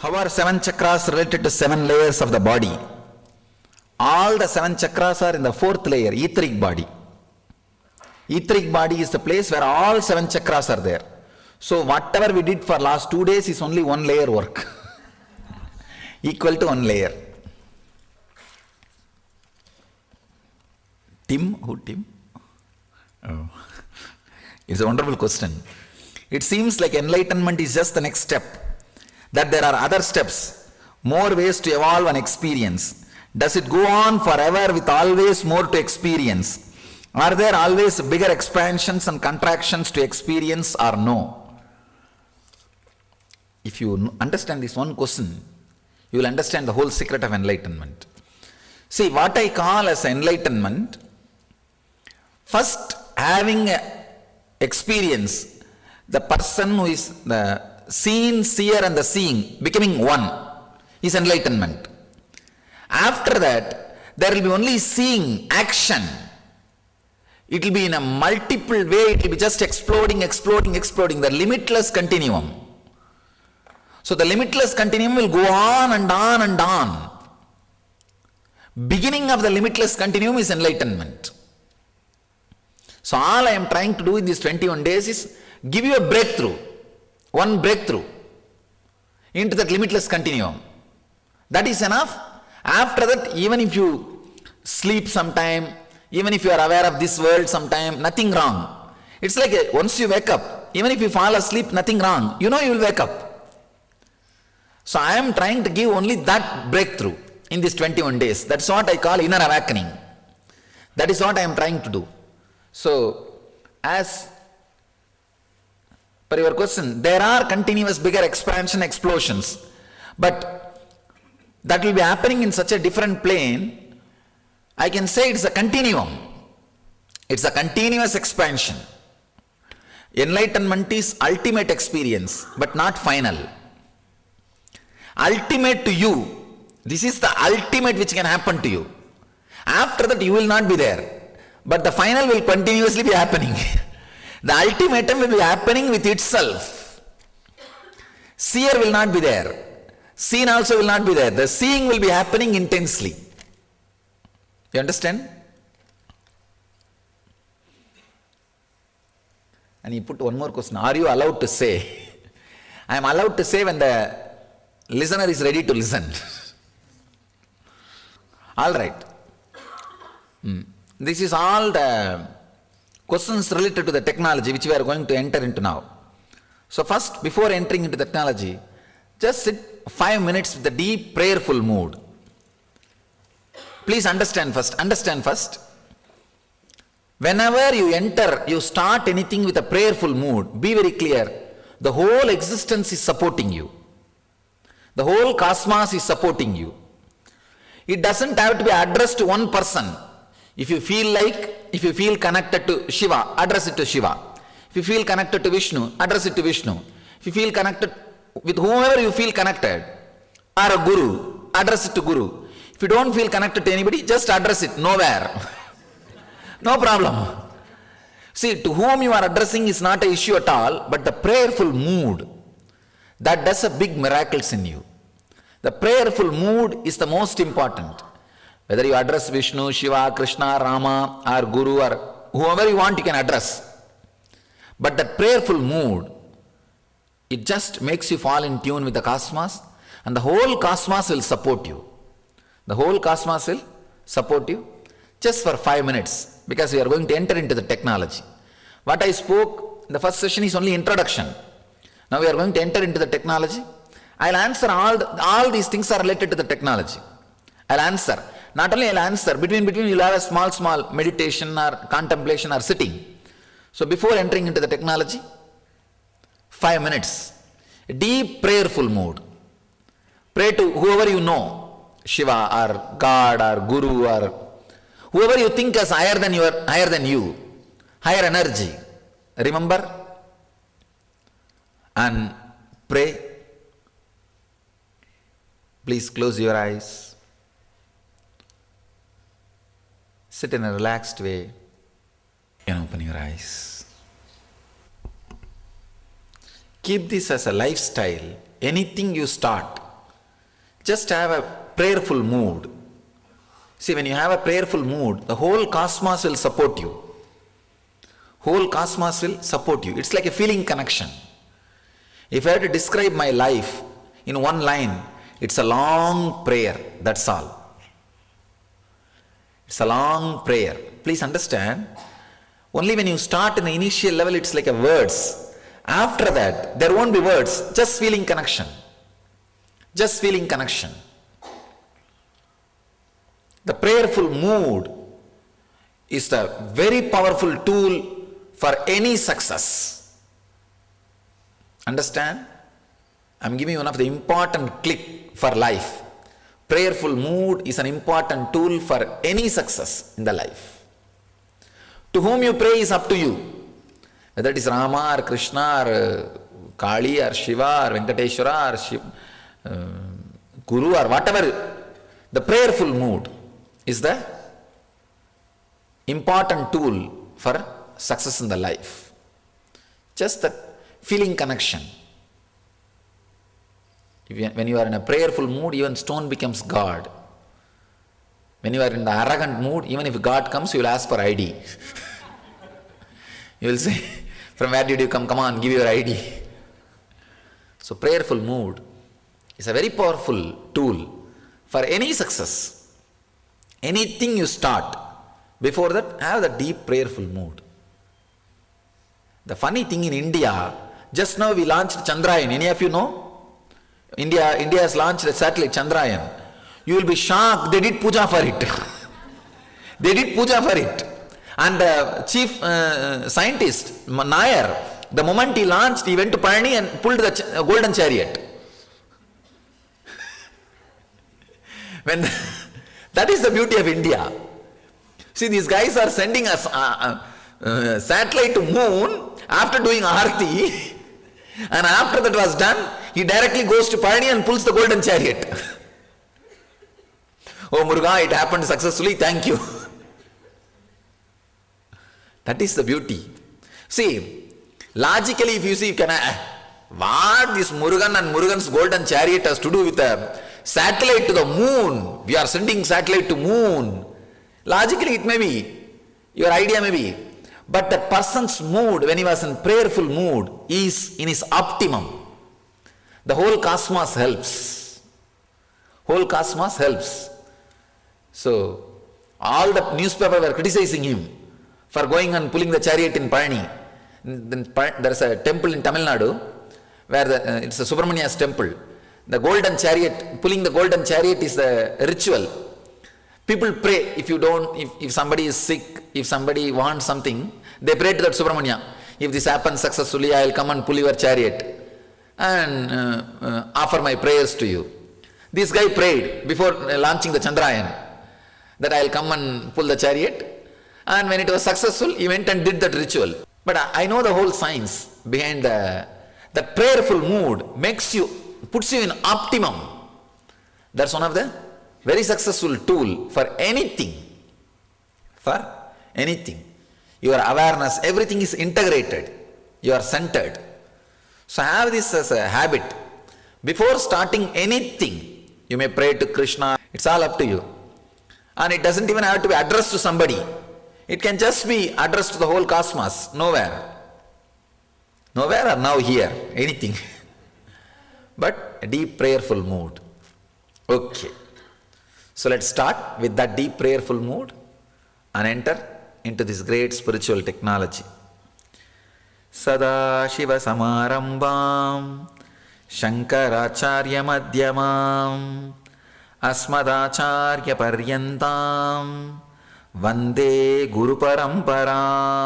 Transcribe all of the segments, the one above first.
How are 7 chakras related to 7 layers of the body? All the 7 chakras are in the 4th layer, etheric body. Etheric body is the place where all 7 chakras are there. So whatever we did for last 2 days is only 1 layer work. Equal to 1 layer. Tim? Who Tim? Oh. It's a wonderful question. It seems like enlightenment is just the next step. That there are other steps, more ways to evolve and experience. Does it go on forever with always more to experience? Are there always bigger expansions and contractions to experience or no? If you understand this one question, you will understand the whole secret of enlightenment. See, what I call as enlightenment, first having a experience, the person who is the seen, seer and the seeing becoming one is enlightenment. After that, there will be only seeing, action. It will be in a multiple way, it will be just exploding, the limitless continuum. So the limitless continuum will go on and on and on. Beginning of the limitless continuum is enlightenment. So all I am trying to do in these 21 days is give you a breakthrough, one breakthrough into that limitless continuum. That is enough. After that, even if you sleep sometime, even if you are aware of this world sometime, nothing wrong. It's like once you wake up, even if you fall asleep, nothing wrong. You know you will wake up. So I am trying to give only that breakthrough in these 21 days. That's what I call inner awakening. That is what I am trying to do. So, as per your question, there are continuous bigger expansion explosions, but that will be happening in such a different plane. I can say it's a continuum. It's a continuous expansion. Enlightenment is ultimate experience, but not final. Ultimate to you. This is the ultimate which can happen to you. After that, you will not be there. But the final will continuously be happening. The ultimatum will be happening with itself. Seer will not be there. Seen also will not be there. The seeing will be happening intensely. You understand? And he put one more question. Are you allowed to say? I am allowed to say when the listener is ready to listen. All right. This is all the questions related to the technology which we are going to enter into now. So first, before entering into the technology, just sit 5 minutes with a deep prayerful mood. Please understand first. Whenever you enter, you start anything with a prayerful mood, be very clear. The whole existence is supporting you. The whole cosmos is supporting you. It doesn't have to be addressed to one person. If you feel connected to Shiva, address it to Shiva. If you feel connected to Vishnu, address it to Vishnu. If you feel connected with whomever you feel connected, or a Guru, address it to Guru. If you don't feel connected to anybody, just address it nowhere. No problem. See, to whom you are addressing is not an issue at all, but the prayerful mood, that does a big miracles in you. The prayerful mood is the most important. Whether you address Vishnu, Shiva, Krishna, Rama, or Guru, or whoever you want, you can address. But that prayerful mood, it just makes you fall in tune with the cosmos, and the whole cosmos will support you. The whole cosmos will support you just for 5 minutes, because we are going to enter into the technology. What I spoke in the first session is only introduction. Now we are going to enter into the technology. I'll answer all these things are related to the technology. I'll answer. Not only I'll answer, between you'll have a small meditation or contemplation or sitting. So before entering into the technology, 5 minutes, a deep prayerful mood. Pray to whoever you know, Shiva or God or Guru or whoever you think is higher than you, higher energy. Remember and pray. Please close your eyes. Sit in a relaxed way and open your eyes. Keep this as a lifestyle. Anything you start, Just have a prayerful mood. See, when you have a prayerful mood, the whole cosmos will support you. Whole cosmos will support you. It's like a feeling connection. If I had to describe my life in one line, it's a long prayer, that's all. It's a long prayer. Please understand, only when you start in the initial level, it's like a words. After that, there won't be words, just feeling connection. Just feeling connection. The prayerful mood is the very powerful tool for any success. Understand? I'm giving you one of the important click for life. Prayerful mood is an important tool for any success in the life. To whom you pray is up to you. Whether it is Rama or Krishna or Kali or Shiva or Venkateshwara or Guru or whatever, the prayerful mood is the important tool for success in the life. Just the feeling connection. When you are in a prayerful mood, even stone becomes God. When you are in the arrogant mood, even if God comes, you will ask for ID. You will say, from where did you come? Come on, give your ID. So prayerful mood is a very powerful tool for any success. Anything you start, before that, have the deep prayerful mood. The funny thing in India, just now we launched Chandrayaan. Any of you know? India has launched a satellite Chandrayaan. You will be shocked, they did puja for it. They did puja for it. And the chief scientist, Nair, the moment he launched, he went to Palani and pulled the golden chariot. That is the beauty of India. See, these guys are sending us satellite to moon after doing Aarti, and after that was done, he directly goes to Palani and pulls the golden chariot. Oh Muruga, it happened successfully, thank you. That is the beauty. See, logically if you see, what this Murugan and Murugan's golden chariot has to do with a satellite to the moon? We are sending satellite to moon. Logically it may be, your idea may be. But the person's mood, when he was in prayerful mood, is in his optimum. The whole cosmos helps. Whole cosmos helps. So, all the newspapers were criticizing him for going and pulling the chariot in Palani. There is a temple in Tamil Nadu, where it's a Subramania's temple. The golden chariot, pulling the golden chariot is the ritual. People pray, if somebody is sick, if somebody wants something, they pray to that Subramania. If this happens successfully, I will come and pull your chariot and offer my prayers to you. This guy prayed before launching the Chandrayaan that I will come and pull the chariot. And when it was successful, he went and did that ritual. But I know the whole science behind that prayerful mood puts you in optimum. That's one of the very successful tool for anything. For anything. Your awareness, everything is integrated. You are centered. So have this as a habit. Before starting anything, you may pray to Krishna. It's all up to you. And it doesn't even have to be addressed to somebody. It can just be addressed to the whole cosmos. Nowhere. Nowhere or now here. Anything. But a deep prayerful mood. Okay. So let's start with that deep prayerful mood and enter into this great spiritual technology. Sada Shiva Samarambam Shankaracharya Madhyamam Asmadacharya Paryantam Vande Guru Paramparam.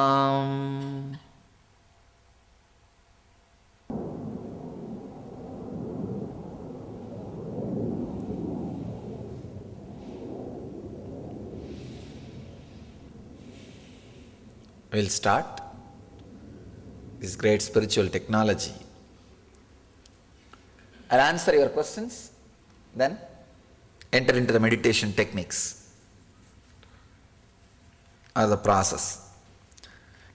We'll start this great spiritual technology. I'll answer your questions, then enter into the meditation techniques or the process.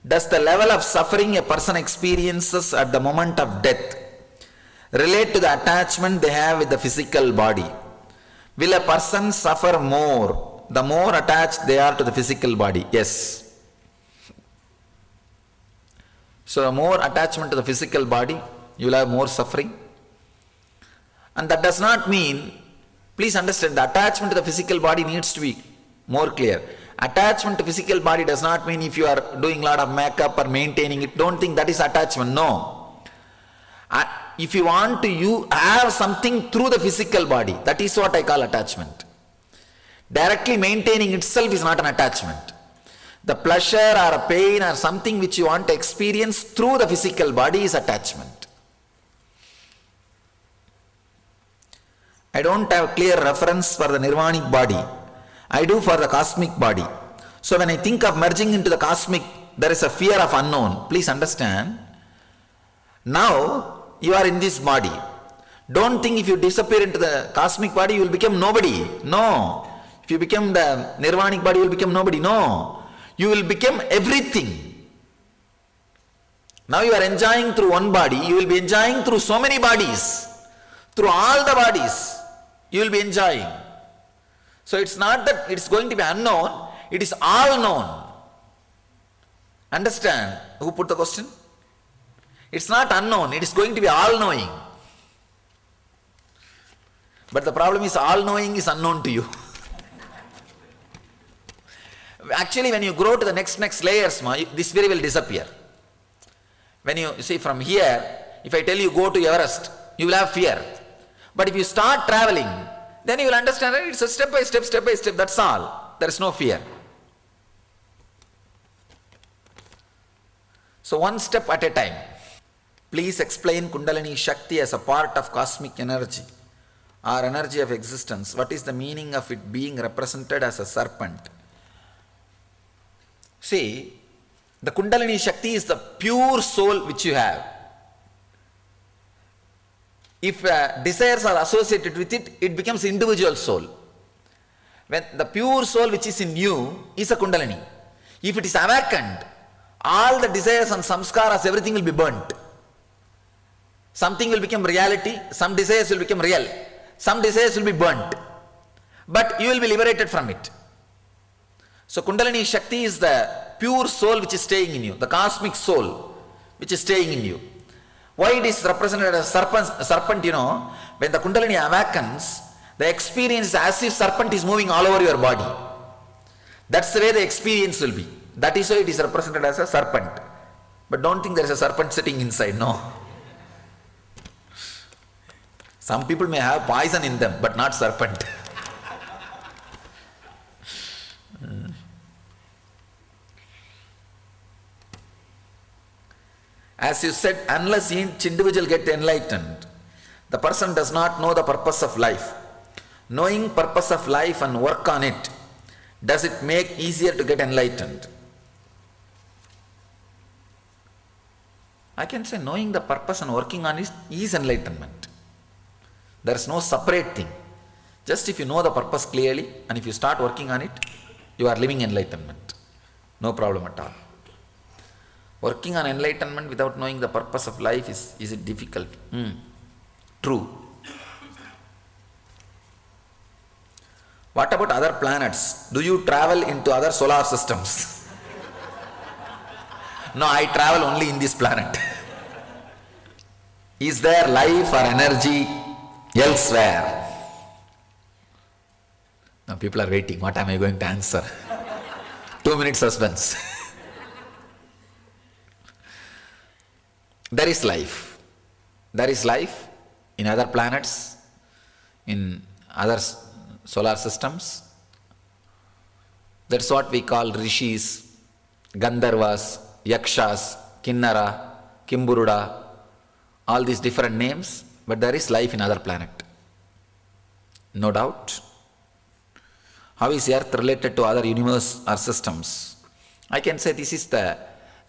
Does the level of suffering a person experiences at the moment of death relate to the attachment they have with the physical body? Will a person suffer more the more attached they are to the physical body? Yes. So more attachment to the physical body, you will have more suffering. And that does not mean, please understand, the attachment to the physical body needs to be more clear. Attachment to physical body does not mean if you are doing a lot of makeup or maintaining it, don't think that is attachment. No. If you want to you have something through the physical body, that is what I call attachment. Directly maintaining itself is not an attachment. The pleasure or a pain or something which you want to experience through the physical body is attachment. I don't have clear reference for the nirvanic body. I do for the cosmic body. So when I think of merging into the cosmic, there is a fear of unknown. Please understand. Now you are in this body. Don't think if you disappear into the cosmic body, you will become nobody. No. If you become the nirvanic body, you will become nobody. No. You will become everything. Now you are enjoying through one body, you will be enjoying through so many bodies. Through all the bodies, you will be enjoying. So it's not that it's going to be unknown, it is all known. Understand? Who put the question? It's not unknown, it is going to be all knowing. But the problem is all knowing is unknown to you. Actually, when you grow to the next layers, this fear will disappear. When you see from here, if I tell you go to Everest, you will have fear. But if you start traveling, then you will understand that it's a step by step, that's all. There is no fear. So one step at a time. Please explain Kundalini Shakti as a part of cosmic energy or energy of existence. What is the meaning of it being represented as a serpent? See, the Kundalini Shakti is the pure soul which you have. If desires are associated with it, it becomes individual soul. When the pure soul which is in you is a Kundalini. If it is awakened, all the desires and samskaras, everything will be burnt. Something will become reality, some desires will become real, some desires will be burnt. But you will be liberated from it. So Kundalini Shakti is the pure soul which is staying in you, the cosmic soul which is staying in you. Why it is represented as serpent, when the Kundalini awakens, the experience is as if serpent is moving all over your body. That's the way the experience will be. That is why it is represented as a serpent. But don't think there is a serpent sitting inside, no. Some people may have poison in them, but not serpent. As you said, unless each individual gets enlightened, the person does not know the purpose of life. Knowing purpose of life and work on it, does it make easier to get enlightened? I can say knowing the purpose and working on it is enlightenment. There is no separate thing. Just if you know the purpose clearly and if you start working on it, you are living enlightenment. No problem at all. Working on enlightenment without knowing the purpose of life, is it difficult? True. What about other planets? Do you travel into other solar systems? No, I travel only in this planet. Is there life or energy elsewhere? Now people are waiting. What am I going to answer? 2 minutes suspense. There is life. There is life in other planets, in other solar systems. That's what we call rishis, gandharvas, yakshas, kinnara, kimburuda, all these different names, but there is life in other planet. No doubt. How is Earth related to other universe or systems? I can say this is the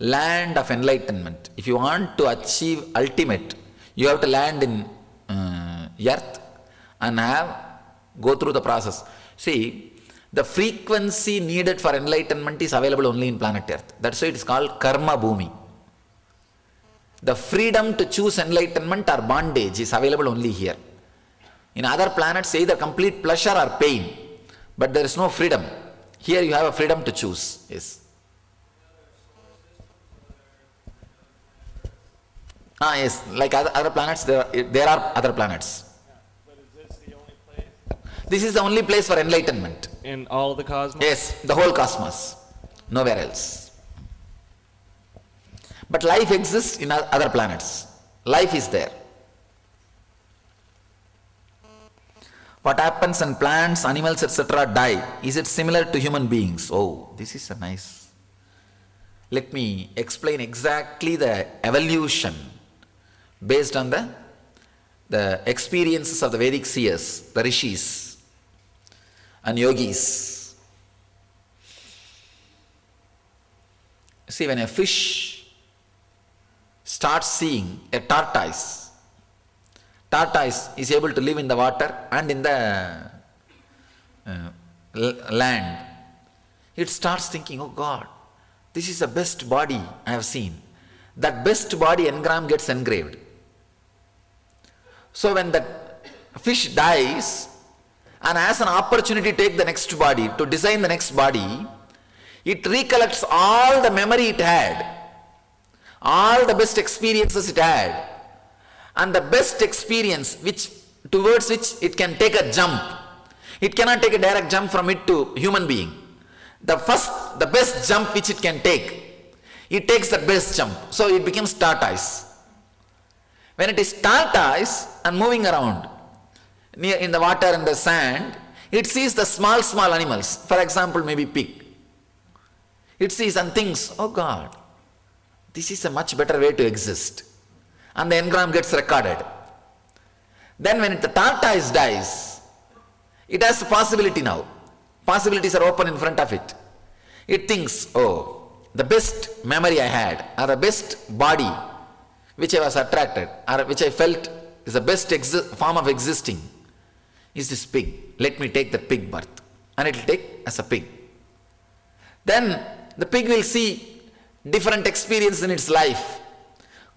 land of enlightenment. If you want to achieve ultimate, you have to land in Earth and go through the process. See, the frequency needed for enlightenment is available only in planet Earth. That's why it is called Karma Bhumi. The freedom to choose enlightenment or bondage is available only here. In other planets, either complete pleasure or pain, but there is no freedom. Here you have a freedom to choose. Yes. Yes, like other planets, there are other planets. But is this the only place This is the only place for enlightenment. in all the cosmos? Yes, the whole cosmos. Nowhere else. But life exists in other planets. Life is there. What happens when plants, animals, etc. die? Is it similar to human beings? Oh, this is a nice. Let me explain exactly the evolution based on the experiences of the Vedic seers, the rishis and yogis. See, when a fish starts seeing a tortoise is able to live in the water and in the land. It starts thinking, oh God, this is the best body I have seen. That best body engram gets engraved. So when the fish dies and has an opportunity to take the next body, to design the next body, it recollects all the memory it had, all the best experiences it had, and the best experience towards which it can take a jump. It cannot take a direct jump from it to human being. The best jump which it can take, it takes the best jump. So it becomes tortoise. When it is tortoise and moving around in the water and the sand, it sees the small animals, for example maybe pig. It sees and thinks, oh God, this is a much better way to exist. And the engram gets recorded. Then when the tortoise dies, it has a possibility now. Possibilities are open in front of it. It thinks, oh, the best memory I had, or the best body which I was attracted, or which I felt is the best form of existing, is this pig. Let me take the pig birth. And it will take as a pig. Then the pig will see different experience in its life,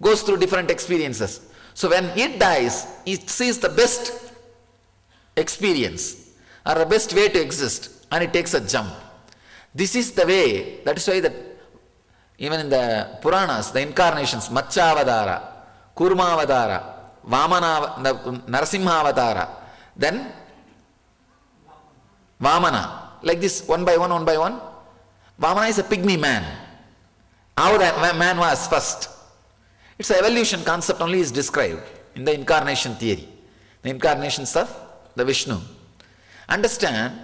goes through different experiences. So when it dies, it sees the best experience or the best way to exist, and it takes a jump. This is the way, that is why that even in the Puranas, the incarnations, Matsavadara, Kurmavadara, Vamana, Narasimhavadara, then Vamana, like this one by one. Vamana is a pygmy man. How that man was first. It's an evolution concept only is described in the incarnation theory. The incarnations of the Vishnu. Understand,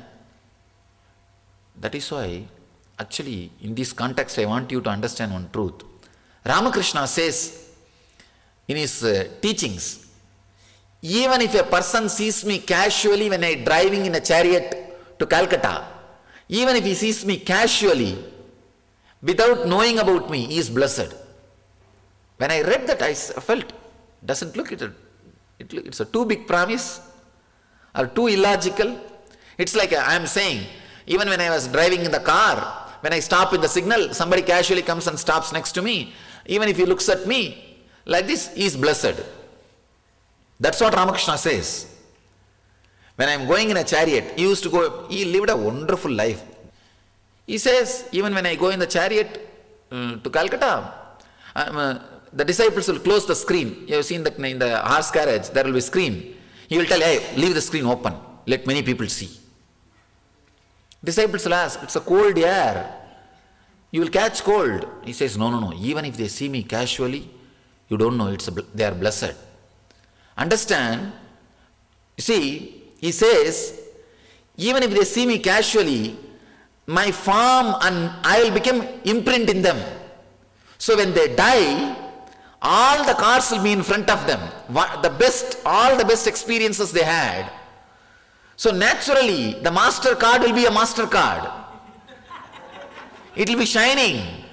that is why, actually, in this context, I want you to understand one truth. Ramakrishna says in his teachings, even if a person sees me casually when I am driving in a chariot to Calcutta, even if he sees me casually, without knowing about me, he is blessed. When I read that, I felt, doesn't look it's a too big promise or too illogical. It's like I am saying, even when I was driving in the car, when I stop in the signal, somebody casually comes and stops next to me. Even if he looks at me like this, he is blessed. That's what Ramakrishna says. When I am going in a chariot, he lived a wonderful life. He says, even when I go in the chariot to Calcutta, the disciples will close the screen. You have seen that in the horse carriage, there will be a screen. He will tell, hey, leave the screen open. Let many people see. Disciples will ask, it's a cold air. You will catch cold. He says, no. Even if they see me casually, you don't know, they are blessed. Understand? You see, he says, even if they see me casually, my form and I will become imprint in them. So when they die, all the cars will be in front of them. All the best experiences they had. So naturally, the master card will be a master card. It will be shining.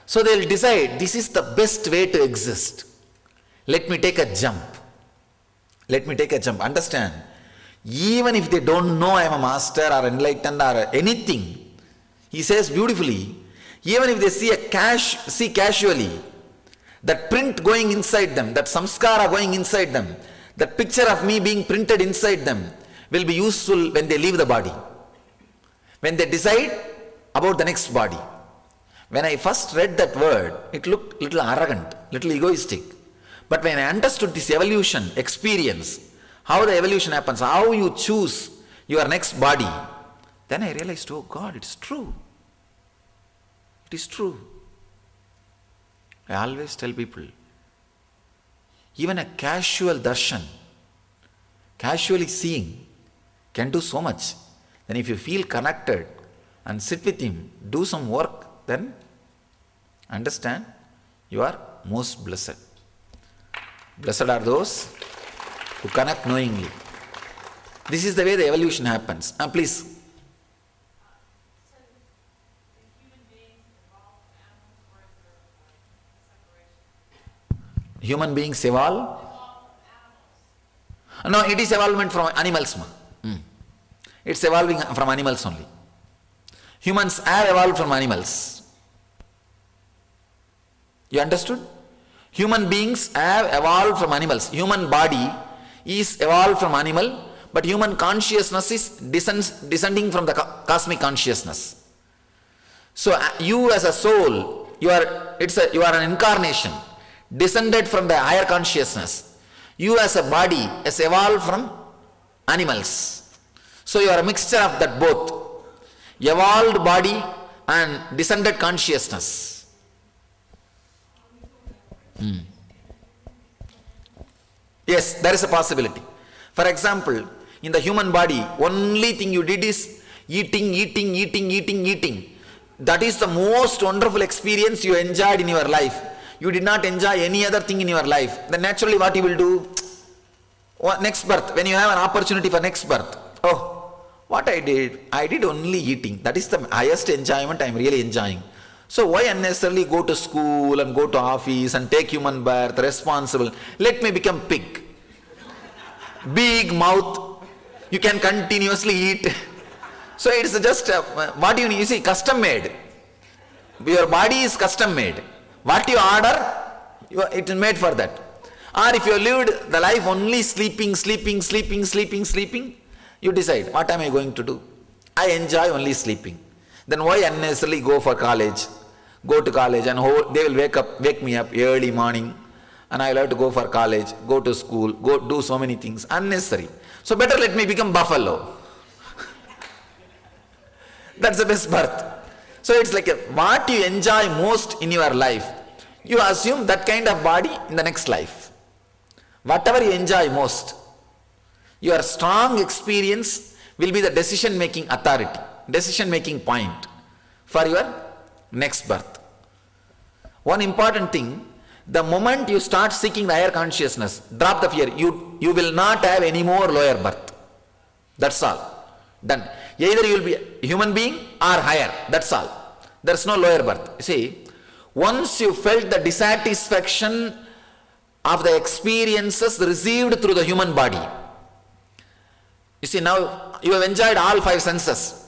So they will decide, this is the best way to exist. Let me take a jump. Understand? Even if they don't know I am a master or enlightened or anything, he says beautifully, even if they see casually, that print going inside them, that samskara going inside them, That picture of me being printed inside them will be useful when they leave the body. When they decide about the next body. When I first read that word, it looked little arrogant, little egoistic. But when I understood this evolution experience, how the evolution happens, how you choose your next body, then I realized, oh God, it's true. It is true. I always tell people, even a casual darshan, casually seeing, can do so much. Then if you feel connected and sit with him, do some work, then understand you are most blessed. Blessed are those who connect knowingly. This is the way the evolution happens. Please. Human beings evolve? No, it is evolvement from animals. It's evolving from animals only. Humans have evolved from animals. You understood? Human beings have evolved from animals. Human body is evolved from animal, but human consciousness is descending from the cosmic consciousness. So you as a soul, you are an incarnation, descended from the higher consciousness. You as a body has evolved from animals. So you are a mixture of that both. Evolved body and descended consciousness. Yes, there is a possibility. For example, in the human body, only thing you did is eating. That is the most wonderful experience you enjoyed in your life. You did not enjoy any other thing in your life. Then naturally what you will do? Next birth, when you have an opportunity for next birth. Oh, what I did only eating. That is the highest enjoyment I am really enjoying. So why unnecessarily go to school and go to office and take human birth, responsible? Let me become pig. Big mouth. You can continuously eat. So it's just, what do you need? You see, custom made. Your body is custom made. What you order, it is made for that. Or if you lived the life only sleeping, you decide, what am I going to do? I enjoy only sleeping. Then why unnecessarily go for college? Go to college and they will wake me up early morning and I will have to go for college, go to school, go do so many things. Unnecessary. So better let me become buffalo. That's the best birth. So it's like what you enjoy most in your life, you assume that kind of body in the next life. Whatever you enjoy most, your strong experience will be the decision-making authority, decision-making point for your next birth. One important thing, the moment you start seeking the higher consciousness, drop the fear, you will not have any more lower birth. That's all. Done. Either you will be a human being or higher. That's all. There's no lower birth. You see, once you felt the dissatisfaction of the experiences received through the human body, you see, now you have enjoyed all five senses.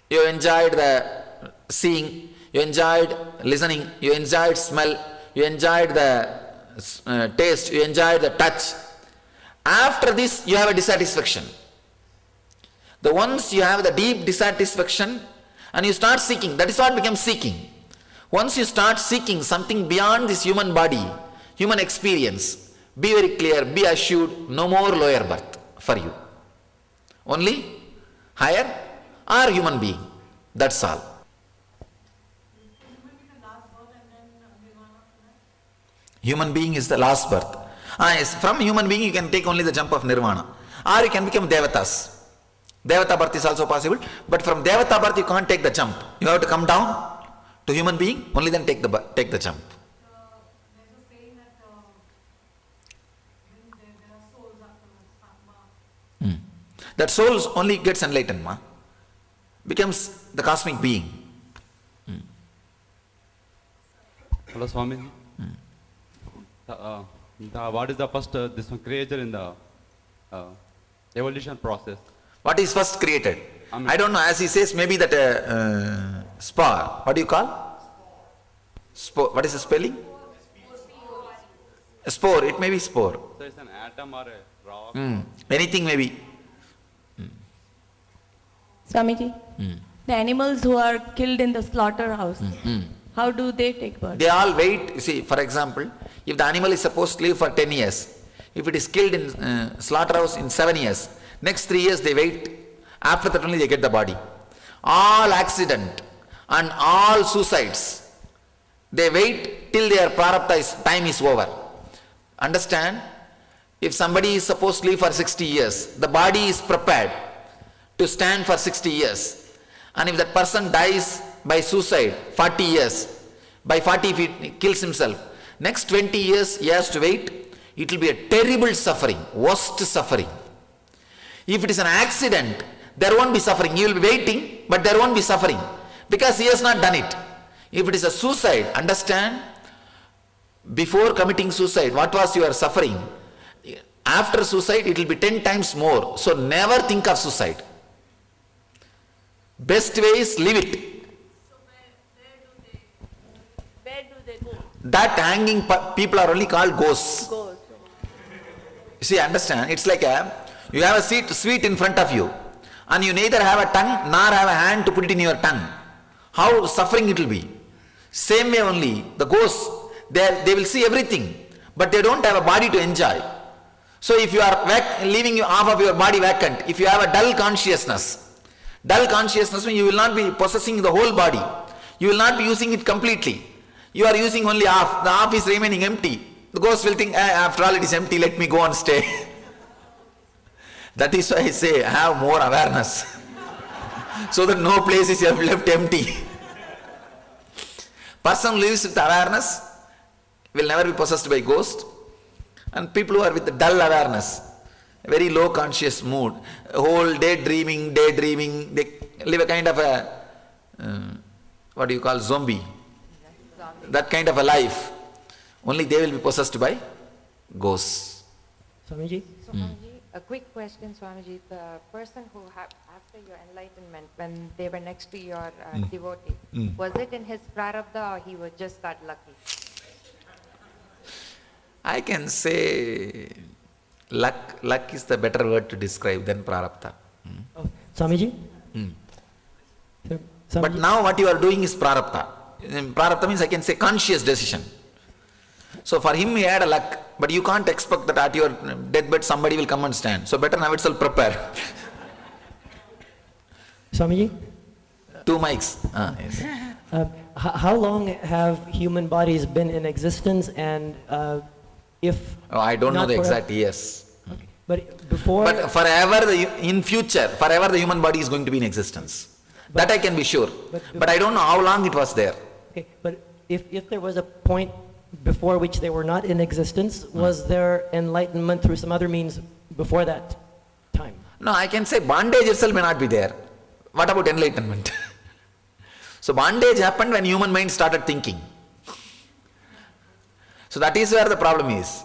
You have enjoyed the seeing, you enjoyed listening, you enjoyed smell, you enjoyed the taste, you enjoyed the touch. After this, you have a dissatisfaction. The once you have the deep dissatisfaction and you start seeking, that is what becomes seeking. Once you start seeking something beyond this human body, human experience, be very clear, be assured, no more lower birth for you. Only higher or human being. That's all. Human being is the last birth. Yes, from human being you can take only the jump of nirvana. Or you can become devatas. Devata birth is also possible, but from Devata birth you can't take the jump. You have to come down to human being, only then take the jump. There's a saying that there are souls after Atma. That soul only gets enlightened, becomes the cosmic being. Hello, Swami. What is the first this one creature in the evolution process? What is first created? I don't know, as he says, maybe that spore. What do you call? Spore. What is the spelling? Spore, it may be spore. So it's an atom or a rock. Anything may be. Swamiji, the animals who are killed in the slaughterhouse, how do they take birth? They all wait. See, for example, if the animal is supposed to live for 10 years, if it is killed in slaughterhouse in 7 years, next 3 years they wait. After that only they get the body. All accident and all suicides, they wait till their prarabdha time is over. Understand? If somebody is supposed to live for 60 years, the body is prepared to stand for 60 years. And if that person dies by suicide, 40 years, by 40 if he kills himself, next 20 years he has to wait. It will be a terrible suffering, worst suffering. If it is an accident, there won't be suffering. He will be waiting, but there won't be suffering because he has not done it. If it is a suicide, understand, before committing suicide, what was your suffering? After suicide, it will be 10 times more. So never think of suicide. Best way is leave it. So Where do they go? That hanging people are only called ghosts. Go. You see, understand, it's like you have a sweet in front of you and you neither have a tongue nor have a hand to put it in your tongue. How suffering it will be. Same way only, the ghosts, they will see everything, but they don't have a body to enjoy. So if you are leaving half of your body vacant, if you have a dull consciousness means you will not be possessing the whole body. You will not be using it completely. You are using only half. The half is remaining empty. The ghost will think, after all it is empty, let me go and stay. That is why I say, have more awareness. So that no place is left empty. Person who lives with awareness will never be possessed by ghost. And people who are with dull awareness, very low conscious mood, whole day dreaming, they live a kind of a, what do you call, zombie. That kind of a life. Only they will be possessed by ghosts. Swamiji? Swamiji, a quick question, Swamiji. The person who, after your enlightenment, when they were next to your devotee, was it in his prarabdha or he was just that lucky? I can say luck is the better word to describe than prarabdha. Oh, Swamiji? Sir, But Swamiji? now what you are doing is prarabdha. Prarabdha means I can say conscious decision. So for him he had a luck, but you can't expect that at your deathbed somebody will come and stand. So better now itself prepare. Swamiji? 2 mics. Yes. How long have human bodies been in existence, and if Oh, I don't know not the forever- exact years. Okay. But before, But forever, in future, forever the human body is going to be in existence. That I can be sure. But I don't know how long it was there. okay, but if there was a point before which they were not in existence, was there enlightenment through some other means before that time? No, I can say bondage itself may not be there. What about enlightenment? So bondage happened when human mind started thinking. So that is where the problem is.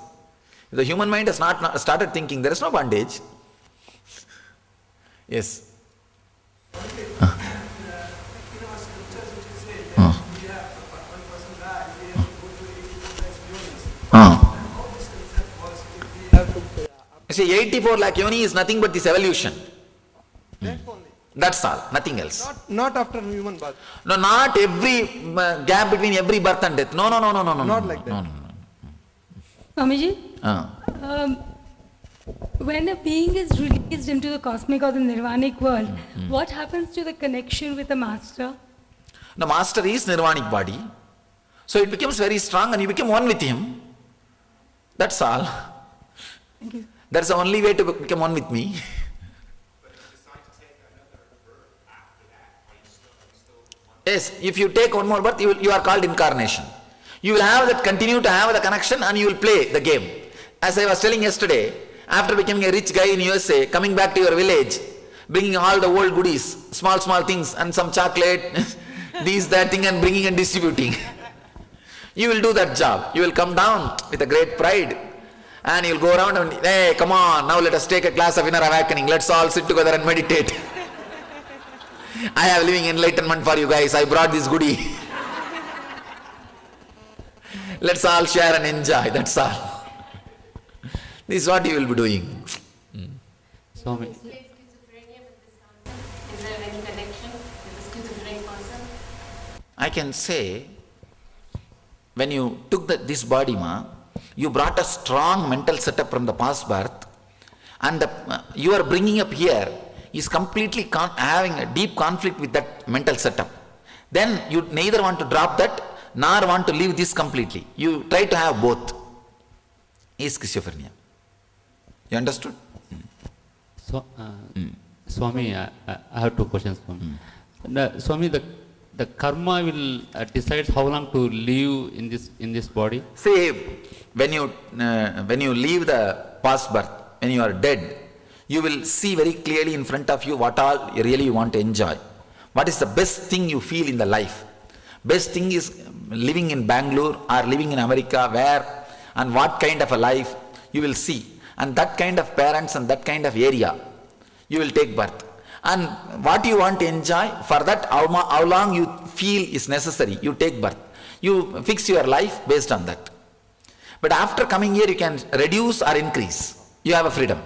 If the human mind has not started thinking, there is no bondage. Yes. You see, 84 lakh yoni is nothing but this evolution. That's all, nothing else. Not after human birth. No, not every gap between every birth and death. No. Not like that. No. Swamiji, Ah. when a being is released into the cosmic or the nirvanic world, what happens to the connection with the master? The master is nirvanic body. So it becomes very strong and you become one with him. That's all. Thank you. That's the only way to become one with me. Yes, if you take one more birth, you are called incarnation. You will have that, continue to have the connection and you will play the game. As I was telling yesterday, after becoming a rich guy in USA, coming back to your village, bringing all the old goodies, small things and some chocolate, that thing and bringing and distributing. You will do that job. You will come down with a great pride and you will go around and, hey, come on, now let us take a class of inner awakening. Let's all sit together and meditate. I have living enlightenment for you guys. I brought this goodie. Let's all share and enjoy. That's all. This is what you will be doing. Swami, Is schizophrenia with this concept? Is there any connection with the schizophrenic person? I can say, when you took this body, you brought a strong mental setup from the past birth, and you are bringing up here is completely having a deep conflict with that mental setup. Then you neither want to drop that, nor want to leave this completely. You try to have both. Is schizophrenia. You understood? so, Swami, I have two questions. Swami, the karma will decide how long to live in this body. See, when you leave the past birth, when you are dead, you will see very clearly in front of you what all you really want to enjoy. What is the best thing you feel in the life? Best thing is living in Bangalore or living in America, where and what kind of a life you will see. And that kind of parents and that kind of area, you will take birth. And what you want to enjoy, for that how long you feel is necessary, you take birth. You fix your life based on that. But after coming here, you can reduce or increase. You have a freedom.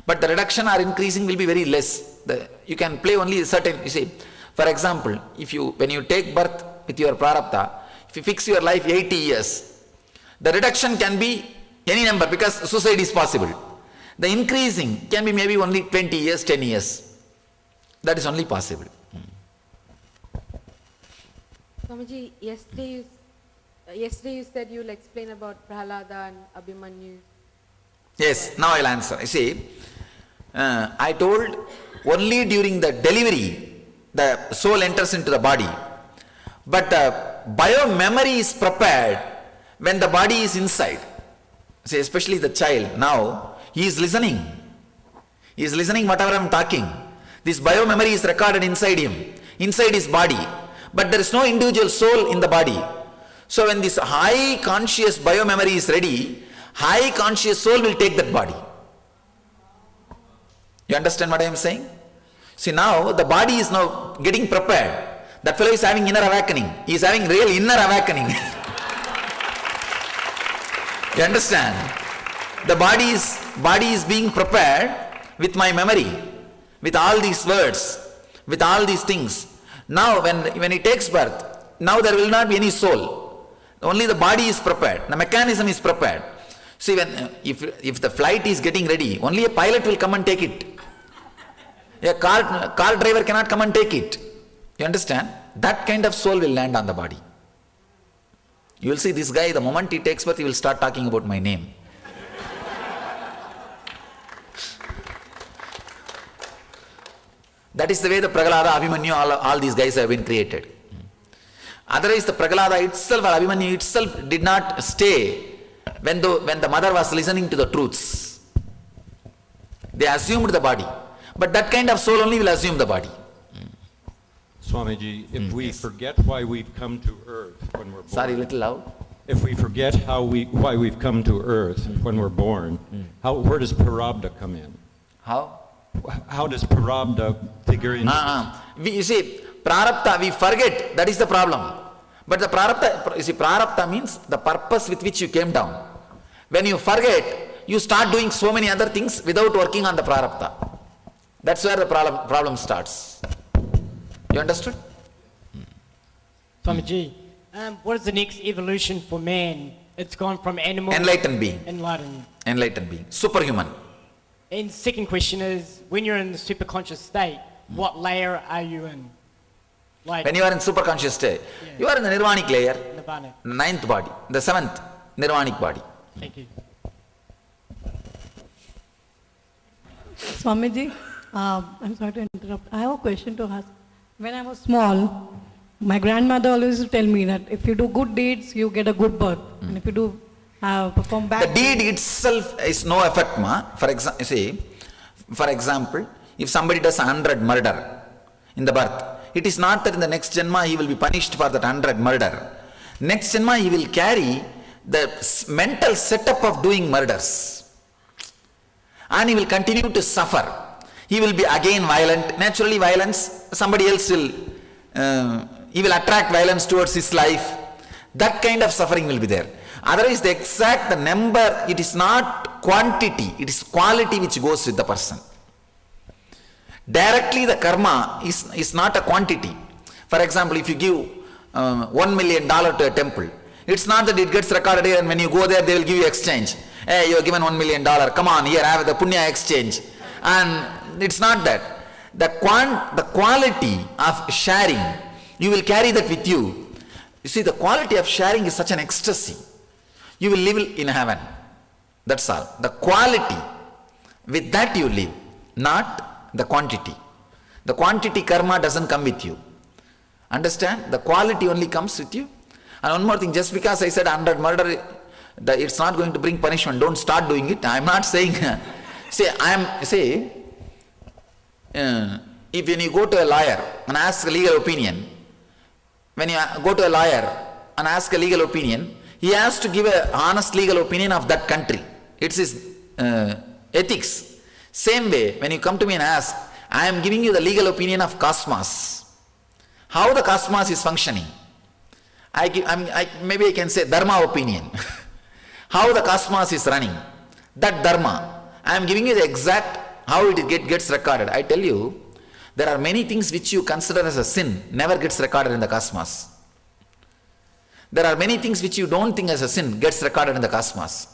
But the reduction or increasing will be very less. You can play only certain, you see, for example, when you take birth with your prarabdha, if you fix your life 80 years, the reduction can be any number because suicide is possible. The increasing can be maybe only 20 years, 10 years. That is only possible. Swamiji, yesterday you said you'll explain about Prahalada and Abhimanyu. Yes, now I'll answer. You see, I told only during the delivery the soul enters into the body. But the bio-memory is prepared when the body is inside. See, especially the child, now he is listening. He is listening whatever I am talking. This bio-memory is recorded inside him, inside his body. But there is no individual soul in the body. So when this high conscious bio-memory is ready, high conscious soul will take that body. You understand what I am saying? See, now the body is now getting prepared. That fellow is having inner awakening. He is having real inner awakening. You understand? The body is being prepared with my memory, with all these words, with all these things. Now when he takes birth, now there will not be any soul. Only the body is prepared. The mechanism is prepared. See, if the flight is getting ready, only a pilot will come and take it. A car driver cannot come and take it. You understand? That kind of soul will land on the body. You will see this guy, the moment he takes birth, he will start talking about my name. That is the way the Prahalada, Abhimanyu, all these guys have been created. Otherwise, the Prahalada itself or Abhimanyu itself did not stay when the mother was listening to the truths. They assumed the body. But that kind of soul only will assume the body. Swamiji, if we yes. forget why we've come to earth when we're born. Sorry, little loud. If we forget why we've come to earth when we're born, where does Prarabdha come in? How? How does Prarabdha figure in? You see, Prarabdha, we forget, that is the problem. But the Prarabdha, you see, Prarabdha means the purpose with which you came down. When you forget, you start doing so many other things without working on the Prarabdha. That's where the problem starts. You understood? Swamiji, what is the next evolution for man? It's gone from animal... Enlightened being. Enlightened being. Superhuman. And second question is, when you're in the superconscious state, what layer are you in? Like when you are in superconscious state, you are in the nirvanic layer, Nirvana. ninth body, the seventh nirvanic body. Thank you. Swamiji, I'm sorry to interrupt. I have a question to ask. When I was small, my grandmother always used to tell me that if you do good deeds, you get a good birth. And if you do perform bad The deed itself is no effect, ma. For example, if somebody does 100 murder in the birth, it is not that in the next Janma he will be punished for that 100 murder. Next Janma he will carry the mental setup of doing murders. And he will continue to suffer. He will be again violent. Naturally violence, somebody else will, he will attract violence towards his life. That kind of suffering will be there. Otherwise, the number, it is not quantity, it is quality which goes with the person. Directly the karma is not a quantity. For example, if you give $1 million to a temple, it's not that it gets recorded here and when you go there they will give you exchange. Hey, you are given $1 million, come on, here have the punya exchange. And it's not that. The quality of sharing, you will carry that with you. You see, the quality of sharing is such an ecstasy. You will live in heaven. That's all. The quality, with that you live, not the quantity. The quantity karma doesn't come with you. Understand? The quality only comes with you. And one more thing, just because I said 100 murder, it's not going to bring punishment. Don't start doing it. I'm not saying. If when you go to a lawyer and ask a legal opinion, when you go to a lawyer and ask a legal opinion, he has to give an honest legal opinion of that country. It's his ethics. Same way, when you come to me and ask, I am giving you the legal opinion of cosmos. How the cosmos is functioning. Maybe I can say dharma opinion. How the cosmos is running. That dharma. I am giving you the exact how it gets recorded. I tell you, there are many things which you consider as a sin, never gets recorded in the cosmos. There are many things which you don't think as a sin, gets recorded in the cosmos.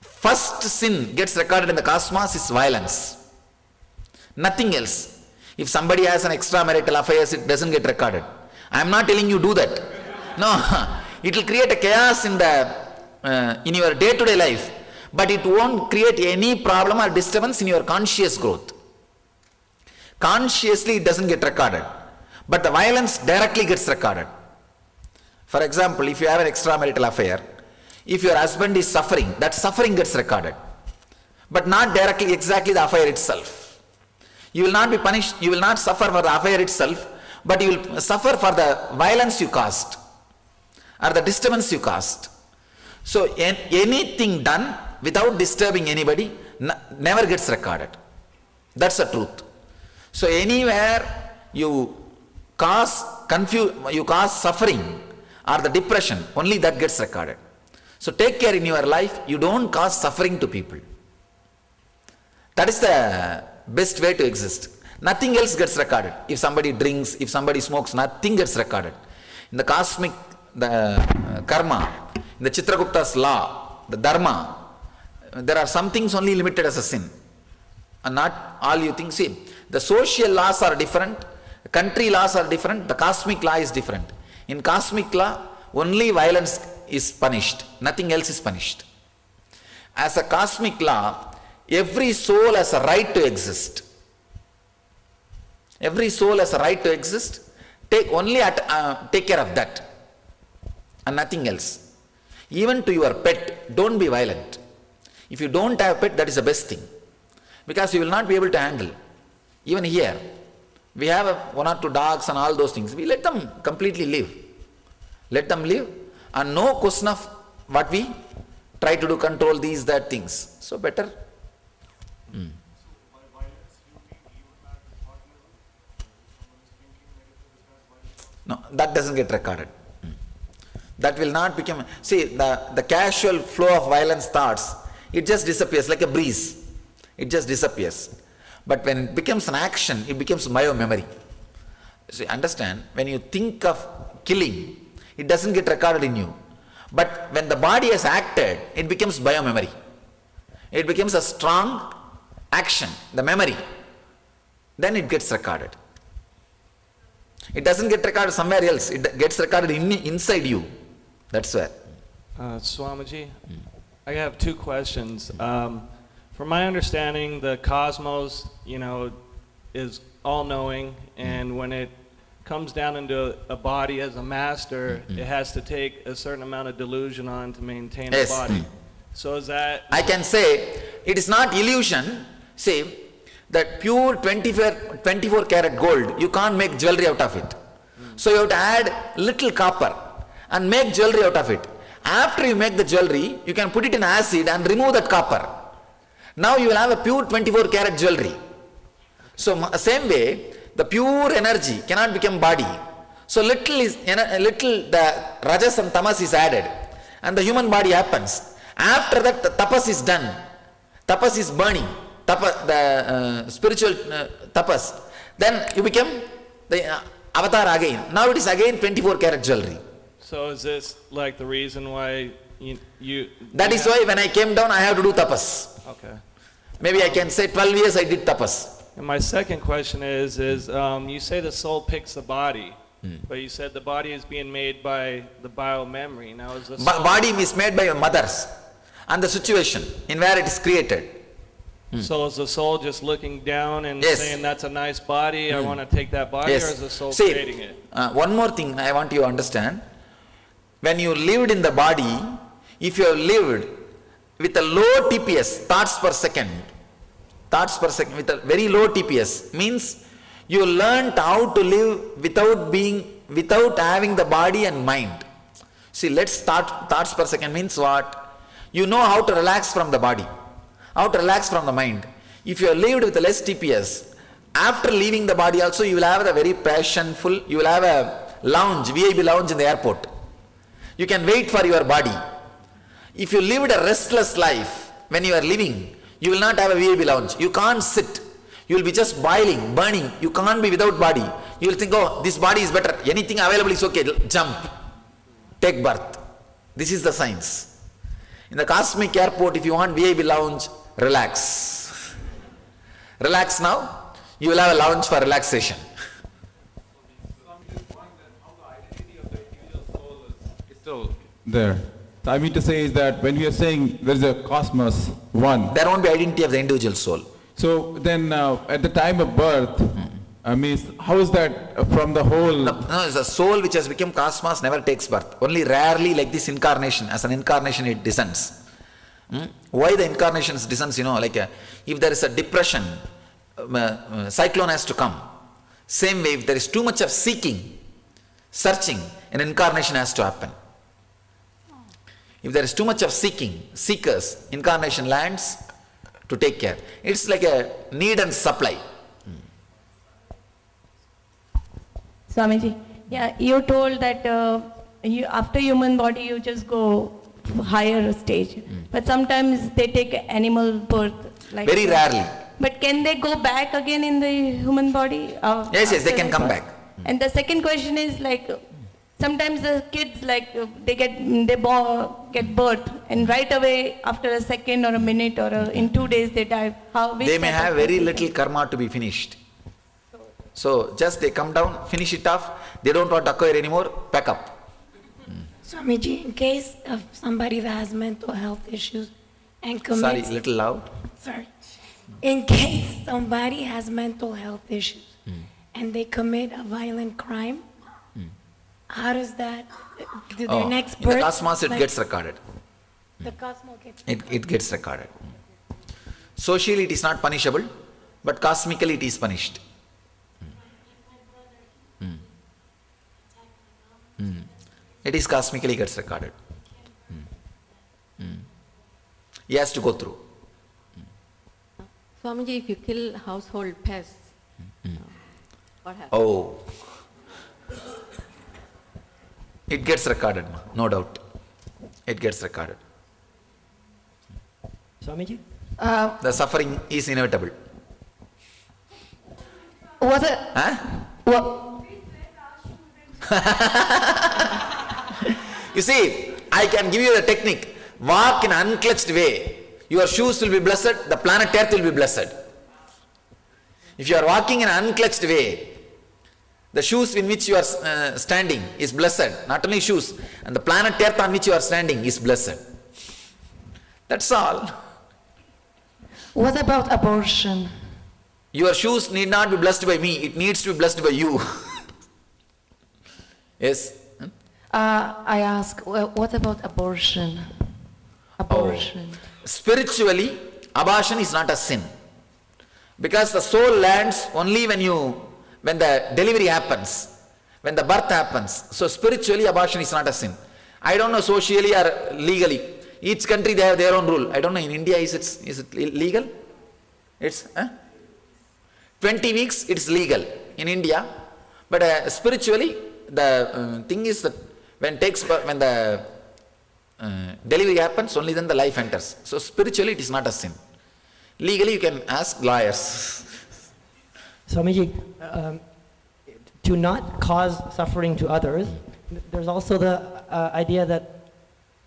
First sin gets recorded in the cosmos is violence. Nothing else. If somebody has an extramarital affair, it doesn't get recorded. I am not telling you do that. No, it will create a chaos in your day-to-day life, but it won't create any problem or disturbance in your conscious growth. Consciously it doesn't get recorded, but the violence directly gets recorded. For example, if you have an extramarital affair, if your husband is suffering, that suffering gets recorded, but not directly exactly the affair itself. You will not be punished, you will not suffer for the affair itself, but you will suffer for the violence you caused or the disturbance you caused. So anything done without disturbing anybody never gets recorded. That's the truth. So anywhere you cause suffering or the depression, only that gets recorded. So take care in your life, you don't cause suffering to people. That is the best way to exist. Nothing else gets recorded. If somebody drinks, if somebody smokes, nothing gets recorded. In the cosmic, the karma, in the Chitragupta's law, the dharma, there are some things only limited as a sin. And not all you think. See, the social laws are different, the country laws are different, the cosmic law is different. In cosmic law, only violence is punished, nothing else is punished. As a cosmic law, every soul has a right to exist. Every soul has a right to exist. Take care of that and nothing else. Even to your pet, don't be violent. If you don't have a pet, that is the best thing, because you will not be able to handle. Even here, we have one or two dogs and all those things. We let them completely live. Let them live, and no question of what we try to do, control these, that things. So better. No, that doesn't get recorded. That will not become. See, the casual flow of violence thoughts, it just disappears like a breeze. It just disappears. But when it becomes an action, it becomes bio-memory. See, understand, when you think of killing, it doesn't get recorded in you. But when the body has acted, it becomes bio-memory. It becomes a strong action, the memory. Then it gets recorded. It doesn't get recorded somewhere else. It gets recorded inside you. That's where. Swamiji, I have two questions. From my understanding, the cosmos, is all-knowing, and when it comes down into a body as a master, it has to take a certain amount of delusion on to maintain a body. So is that... I can say, it is not illusion. See, that pure 24 karat gold, you can't make jewelry out of it. So you have to add little copper and make jewelry out of it. After you make the jewelry, you can put it in acid and remove that copper. Now you will have a pure 24 karat jewelry. So same way, the pure energy cannot become body. So little the rajas and tamas is added, and the human body happens. After that, the tapas is done. Tapas is burning. Spiritual tapas. Then you become the avatar again. Now it is again 24 karat jewelry. So is this like the reason why you That is why when I came down, I have to do tapas. Okay. Maybe I can say 12 years I did tapas. And my second question is you say the soul picks the body, but you said the body is being made by the bio-memory. Now is the soul... Body is made by your mothers and the situation in where it is created. So is the soul just looking down and Yes. saying that's a nice body, I want to take that body, or is the soul See, creating it? one more thing I want you to understand. When you lived in the body, if you have lived with a low TPS, thoughts per second, with a very low TPS, means you learned how to live without having the body and mind. See, let's start thoughts per second means what? You know how to relax from the body, how to relax from the mind. If you have lived with a less TPS, after leaving the body also you will have a very passionful, you will have a lounge, VIP lounge in the airport. You can wait for your body. If you lived a restless life when you are living, you will not have a VIP lounge. You can't sit. You will be just boiling, burning. You can't be without body. You will think, oh, this body is better. Anything available is okay. Jump. Take birth. This is the science. In the cosmic airport, if you want VIP lounge, relax. Relax now. You will have a lounge for relaxation. Still there. So I mean to say is that when we are saying there is a cosmos, one. There won't be identity of the individual soul. So then at the time of birth, I mean, how is that from the whole? No, it's a soul which has become cosmos never takes birth. Only rarely like this incarnation, as an incarnation it descends. Why the incarnations descends, like if there is a depression, cyclone has to come. Same way, if there is too much of seeking, searching, an incarnation has to happen. If there is too much of seekers, incarnation lands to take care. It's like a need and supply. Swamiji, yeah, you told that after human body you just go higher stage, but sometimes they take animal birth. Like Very rarely. But can they go back again in the human body? Yes, they can come back. And the second question is sometimes the kids get birth and right away after a second or a minute or in 2 days they die. They may have very little karma to be finished. So just they come down, finish it off, they don't want to acquire anymore, pack up. Swamiji, in case of somebody that has mental health issues and commits... Sorry, little loud. Sorry. In case somebody has mental health issues and they commit a violent crime, how does that, do their next birth... In the cosmos it gets recorded. The cosmos gets It gets recorded. Socially it is not punishable, but cosmically it is punished. It is cosmically gets recorded. He has to go through. Swamiji, if you kill household pests, what happens? Oh. It gets recorded, no doubt. It gets recorded. Swamiji? The suffering is inevitable. Was it? You see, I can give you the technique. Walk in an unclutched way. Your shoes will be blessed, the planet Earth will be blessed. If you are walking in an unclutched way, the shoes in which you are standing is blessed. Not only shoes, and the planet Earth on which you are standing is blessed. That's all. What about abortion? Your shoes need not be blessed by me, it needs to be blessed by you. Yes? I ask, what about abortion? Abortion. Spiritually, abortion is not a sin. Because the soul lands only when the delivery happens, when the birth happens. So spiritually, abortion is not a sin. I don't know socially or legally. Each country they have their own rule. I don't know in India is it legal? It's 20 weeks it's legal in India, but spiritually the thing is that when the delivery happens, only then the life enters. So spiritually it is not a sin. Legally you can ask lawyers. Swamiji, to not cause suffering to others, there's also the idea that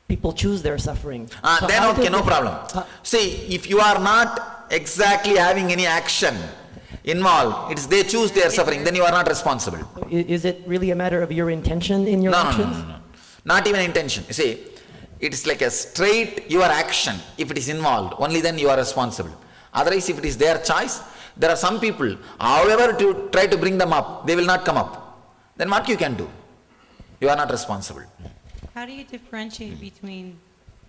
people choose their suffering. So Then how okay, does no it- problem. See, if you are not exactly having any action involved, it's they choose their suffering, then you are not responsible. Is it really a matter of your intention in your No, actions? no. Not even intention. You see, it's like a straight your action. If it is involved, only then you are responsible. Otherwise, if it is their choice, there are some people, however to try to bring them up, they will not come up. Then what you can do? You are not responsible. How do you differentiate between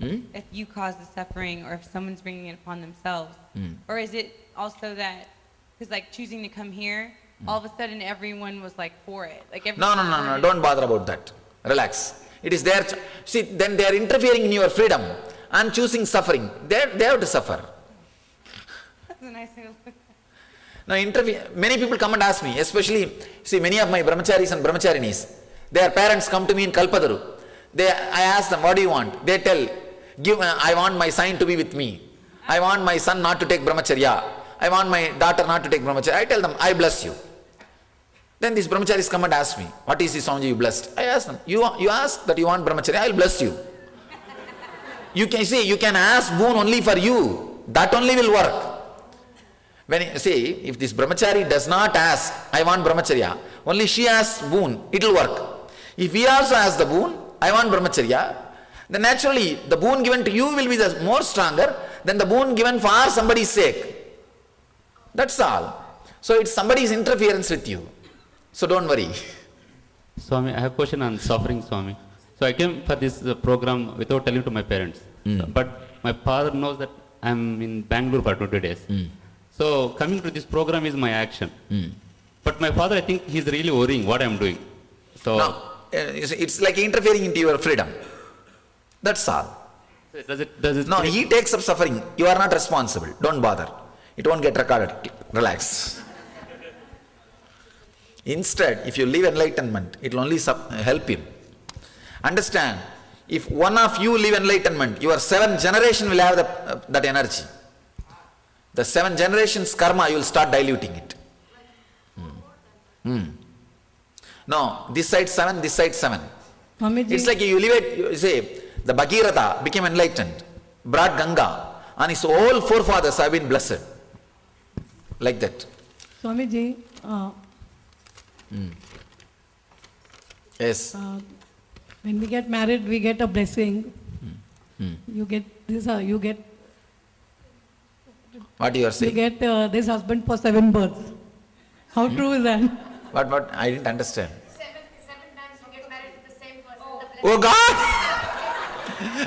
if you cause the suffering or if someone's bringing it upon themselves? Or is it also that, because like choosing to come here, all of a sudden everyone was like for it? Like No, don't bother about that. Relax. It is their see, then they are interfering in your freedom and choosing suffering. They have to suffer. That's a nice thing to look at. Now, many people come and ask me, especially, see, many of my brahmacharis and brahmacharinis, their parents come to me in Kalpadaru. I ask them, what do you want? They tell, I want my son to be with me. I want my son not to take brahmacharya. I want my daughter not to take brahmacharya. I tell them, I bless you. Then these brahmacharis come and ask me, what is this Swamiji you blessed? I ask them, you ask that you want brahmacharya, I will bless you. You can say, you can ask boon only for you. That only will work. If this brahmachari does not ask, I want brahmacharya, only she asks boon, it will work. If he also asks the boon, I want brahmacharya, then naturally the boon given to you will be the more stronger than the boon given for somebody's sake. That's all. So it's somebody's interference with you. So don't worry. Swami, I have a question on suffering, Swami. So I came for this program without telling to my parents. But my father knows that I'm in Bangalore for 20 days. So coming to this program is my action. But my father, I think he's really worrying what I'm doing. So No, it's like interfering into your freedom. That's all. does it No, he takes up suffering. You are not responsible. Don't bother. It won't get recorded. Relax. Instead, if you live enlightenment, it will only help him. Understand, if one of you live enlightenment, your 7 generation will have that energy. The 7 generations karma, you will start diluting it. No, this side 7, this side 7. Swamiji. It's like you live it, you say, the Bhagirath became enlightened, brought Ganga, and his whole forefathers have been blessed. Like that. Swamiji, Yes. when we get married, we get a blessing. You get this, you get What you are we saying? get this husband for 7 births. How true is that? What? I didn't understand. 7 times you get married to the same person. Oh God!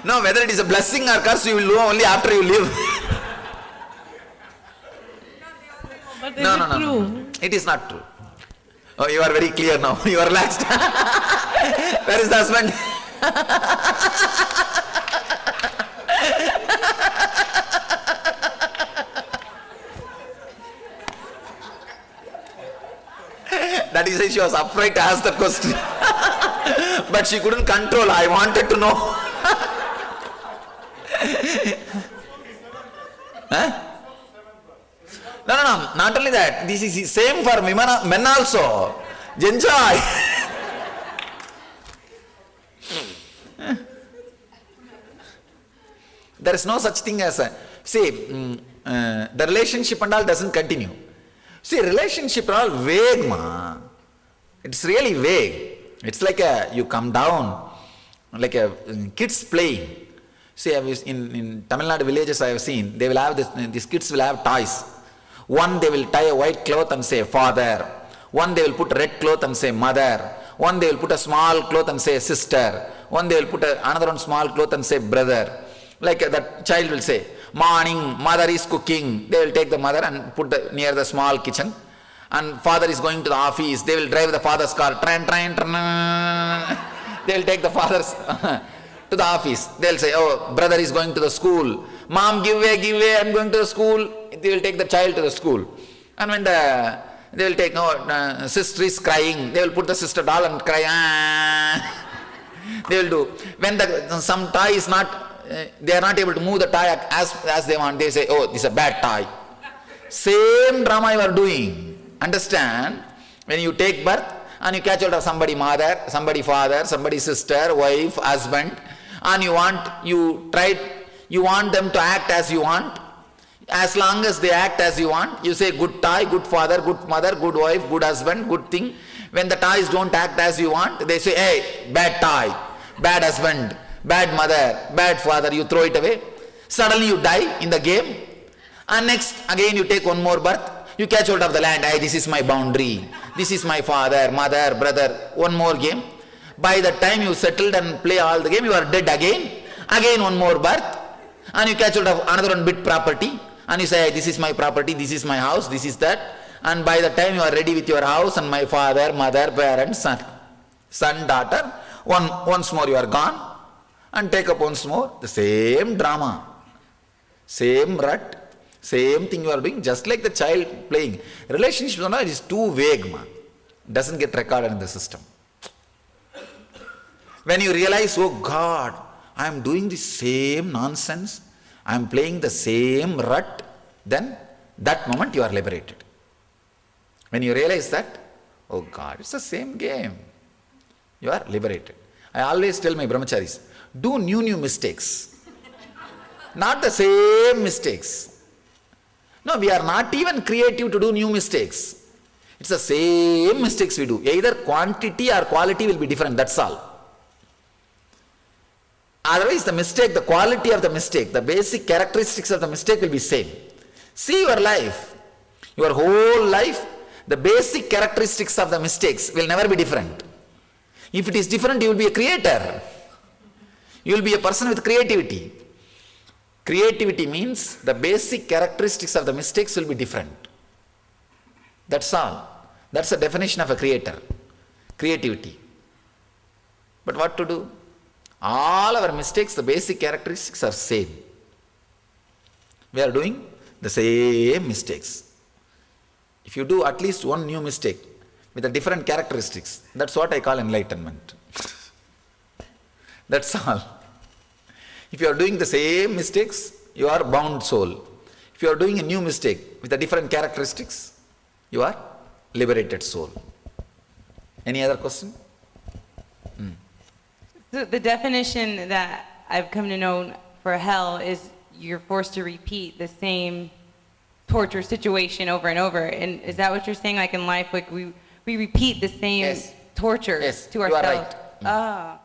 No, whether it is a blessing or curse, you will know only after you live. But No, is no, it no, true? no. It is not true. Oh, you are very clear now. You are relaxed. Where is the husband? That is why she was afraid to ask the question. But she couldn't control. I wanted to know. Huh? No, not only that. This is the same for men also. Enjoy. There is no such thing as the relationship and all doesn't continue. See, relationship are all vague, ma. It's really vague. It's like you come down, like kids playing. See, in Tamil Nadu villages I have seen, they will have these kids will have toys. One they will tie a white cloth and say father. One they will put a red cloth and say mother. One they will put a small cloth and say sister. One they will put another one small cloth and say brother. Like that child will say, morning, mother is cooking. They will take the mother and put near the small kitchen. And father is going to the office. They will drive the father's car. Tran, tran, tran. They will take the father's to the office. They will say, oh, brother is going to the school. Mom, give way, I'm going to the school. They will take the child to the school. And when they will take, sister is crying. They will put the sister doll and cry. They will do. When some toy is not, they are not able to move the toy as they want, they say, oh, this is a bad toy. Same drama you are doing. Understand? When you take birth and you catch hold of somebody mother, somebody father, somebody sister, wife, husband, and you want them to act as you want. As long as they act as you want, you say good toy, good father, good mother, good wife, good husband, good thing. When the toys don't act as you want, they say, hey, bad toy, bad husband, bad mother, bad father, you throw it away. Suddenly you die in the game. And next, again you take one more birth, you catch hold of the land, hey, this is my boundary, this is my father, mother, brother, one more game. By the time you settled and play all the game, you are dead again. Again one more birth, and you catch hold of another one bit property, and you say, hey, this is my property, this is my house, this is that. And by the time you are ready with your house and my father, mother, parents, son, daughter, once more you are gone, and take up once more the same drama, same rut, same thing you are doing, just like the child playing. Relationship is too vague, man. Doesn't get recorded in the system. When you realize, oh God, I am doing the same nonsense, I am playing the same rut, then that moment you are liberated. When you realize that, oh God, it's the same game, you are liberated. I always tell my brahmacharis, do new mistakes, not the same mistakes. No, we are not even creative to do new mistakes. It's the same mistakes we do. Either quantity or quality will be different, that's all. Otherwise, the quality of the mistake, the basic characteristics of the mistake will be same. See your life, your whole life, the basic characteristics of the mistakes will never be different. If it is different, you will be a creator. You will be a person with creativity. Creativity means the basic characteristics of the mistakes will be different. That's all. That's the definition of a creator. Creativity. But what to do? All our mistakes, the basic characteristics are same. We are doing the same mistakes. If you do at least one new mistake with a different characteristics, that's what I call enlightenment. That's all. If you are doing the same mistakes, you are bound soul. If you are doing a new mistake with a different characteristics, you are liberated soul. Any other question? So the definition that I've come to know for hell is you're forced to repeat the same torture situation over and over. And is that what you're saying? Like in life, like we repeat the same torture to ourselves? You are right.